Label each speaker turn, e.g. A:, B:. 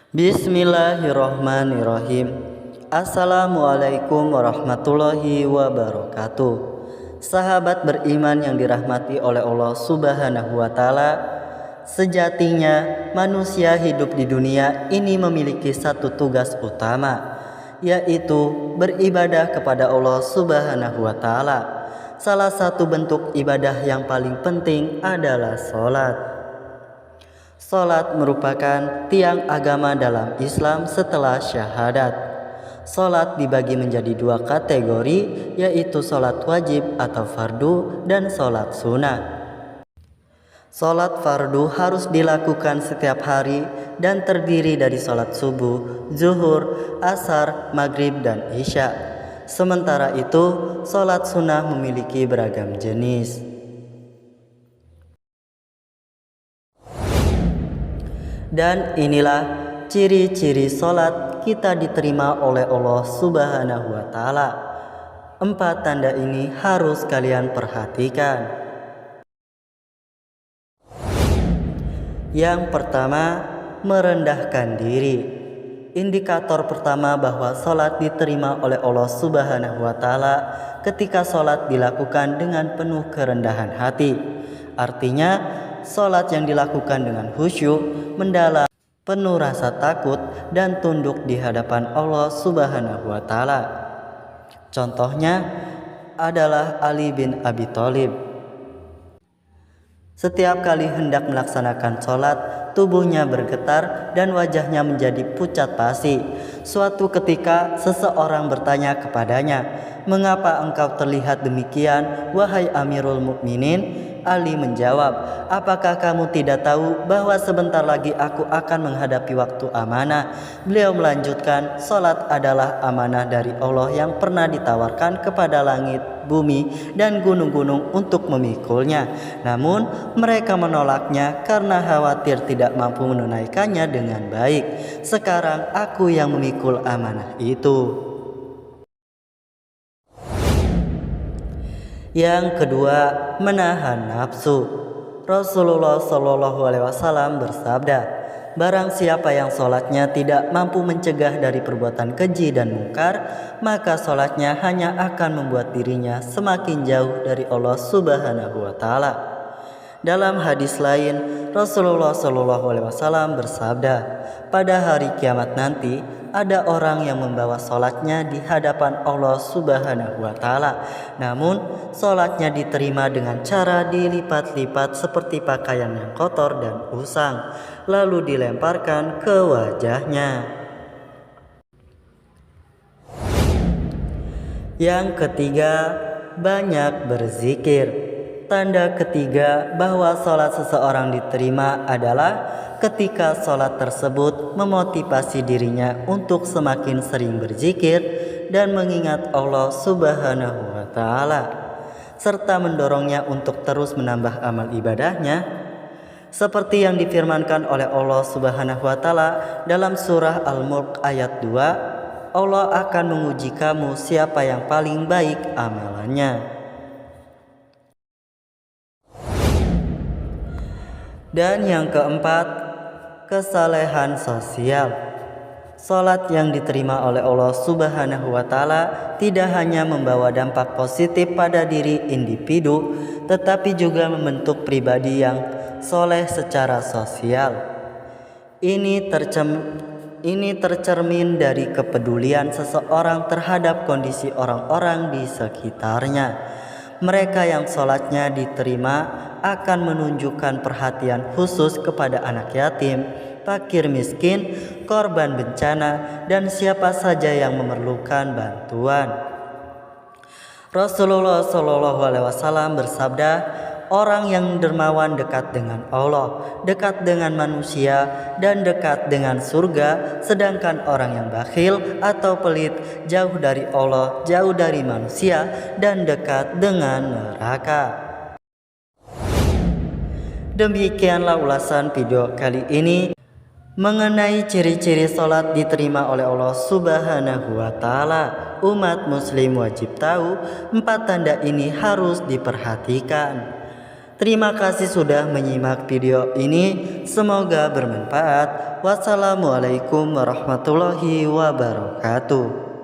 A: Bismillahirrohmanirrohim. Assalamualaikum warahmatullahi wabarakatuh. Sahabat beriman yang dirahmati oleh Allah Subhanahu wa Ta'ala, sejatinya manusia hidup di dunia ini memiliki satu tugas utama, yaitu beribadah kepada Allah Subhanahu wa Ta'ala. Salah satu bentuk ibadah yang paling penting adalah sholat. Salat merupakan tiang agama dalam Islam setelah syahadat. Salat dibagi menjadi dua kategori, yaitu salat wajib atau fardu dan salat sunnah. Salat fardu harus dilakukan setiap hari dan terdiri dari salat subuh, zuhur, asar, maghrib, dan isya. Sementara itu, salat sunnah memiliki beragam jenis. Dan inilah ciri-ciri sholat kita diterima oleh Allah Subhanahu wa Ta'ala. 4 tanda ini harus kalian perhatikan. Yang pertama, merendahkan diri. Indikator pertama bahwa sholat diterima oleh Allah Subhanahu wa Ta'ala ketika sholat dilakukan dengan penuh kerendahan hati. Artinya, sholat yang dilakukan dengan khusyuk, mendalam, penuh rasa takut dan tunduk di hadapan Allah Subhanahu wa Ta'ala. Contohnya adalah Ali bin Abi Thalib. Setiap kali hendak melaksanakan sholat, tubuhnya bergetar dan wajahnya menjadi pucat pasi. Suatu ketika seseorang bertanya kepadanya, "Mengapa engkau terlihat demikian, wahai Amirul Mukminin?" Ali menjawab, "Apakah kamu tidak tahu bahwa sebentar lagi aku akan menghadapi waktu amanah?" Beliau melanjutkan, "Salat adalah amanah dari Allah yang pernah ditawarkan kepada langit, bumi, dan gunung-gunung untuk memikulnya. Namun mereka menolaknya karena khawatir tidak mampu menunaikannya dengan baik. Sekarang aku yang memikul amanah itu." Yang kedua, menahan nafsu. Rasulullah Shallallahu Alaihi Wasallam bersabda, "Barang siapa yang sholatnya tidak mampu mencegah dari perbuatan keji dan mungkar, maka sholatnya hanya akan membuat dirinya semakin jauh dari Allah Subhanahu wa Ta'ala." Dalam hadis lain, Rasulullah Shallallahu Alaihi Wasallam bersabda, "Pada hari kiamat nanti, ada orang yang membawa sholatnya di hadapan Allah Subhanahu wa Ta'ala, namun sholatnya diterima dengan cara dilipat-lipat seperti pakaian yang kotor dan usang, lalu dilemparkan ke wajahnya." Yang ketiga, banyak berzikir. Tanda ketiga bahwa sholat seseorang diterima adalah ketika sholat tersebut memotivasi dirinya untuk semakin sering berzikir dan mengingat Allah Subhanahu wa Ta'ala, serta mendorongnya untuk terus menambah amal ibadahnya, seperti yang difirmankan oleh Allah Subhanahu wa Ta'ala dalam surah Al-Mulk ayat 2, "Allah akan menguji kamu siapa yang paling baik amalannya." Dan yang keempat, kesalehan sosial. Salat yang diterima oleh Allah Subhanahu wa Ta'ala tidak hanya membawa dampak positif pada diri individu, tetapi juga membentuk pribadi yang soleh secara sosial. Ini tercermin dari kepedulian seseorang terhadap kondisi orang-orang di sekitarnya. Mereka yang sholatnya diterima akan menunjukkan perhatian khusus kepada anak yatim, fakir miskin, korban bencana, dan siapa saja yang memerlukan bantuan. Rasulullah Shallallahu Alaihi Wasallam bersabda, "Orang yang dermawan dekat dengan Allah, dekat dengan manusia, dan dekat dengan surga. Sedangkan orang yang bakhil atau pelit jauh dari Allah, jauh dari manusia, dan dekat dengan neraka." Demikianlah ulasan video kali ini mengenai ciri-ciri sholat diterima oleh Allah Subhanahu wa Ta'ala. Umat muslim wajib tahu 4 tanda ini harus diperhatikan. Terima kasih sudah menyimak video ini. Semoga bermanfaat. Wassalamualaikum warahmatullahi wabarakatuh.